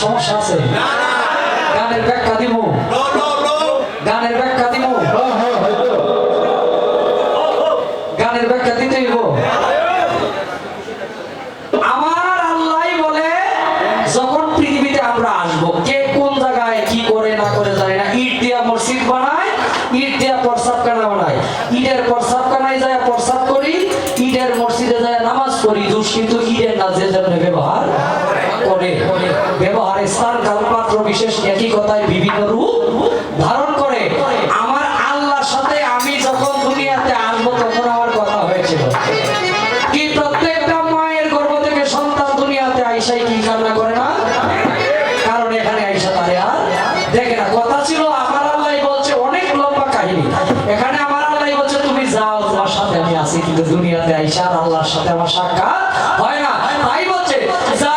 সমস্যা আছে? গানের ব্যাখ্যা দিব, গানের ব্যাখ্যা দিব, গানের ব্যাখ্যা দিতে হইব। আমার আল্লাহ বলে যখন পৃথিবীতে আমরা আসবো, কে কোন জায়গায় কি করে না করে জানি না, ইট দিয়া মসজিদ বানায়, ইট দিয়া প্রস্রাবখানা বানায়, ইটের প্রস্রাবখানায় যায় প্রস্রাব করি, ইটের মসজিদে যায় নামাজ পড়ি। দোষ কিন্তু ইটের না, যে জন্য ব্যবহার করে। ব্যবহারের স্থান কাল পাত্র বিশেষ একই কথায় বিভিন্ন রূপ ধারণ করে। আমার আল্লাহর সাথে আমি যখন দুনিয়াতে আসবো তখন আমার কথা হয়েছিল কি, প্রত্যেকটা মায়ের গর্ভ থেকে সন্তান দুনিয়াতে আইসাই কি কান্না করে না? কারণ এখানে আইসা তারে আর দেখে না। কথা ছিল আমার আল্লাহ বলছে, অনেক লম্বা কাহিনী। এখানে আমার আল্লাহ বলছে তুমি যাও, তোমার সাথে আমি আছি, কিন্তু দুনিয়াতে আইসা আর আল্লাহর সাথে আমার সাক্ষাৎ হয় না। তাই বলছে যা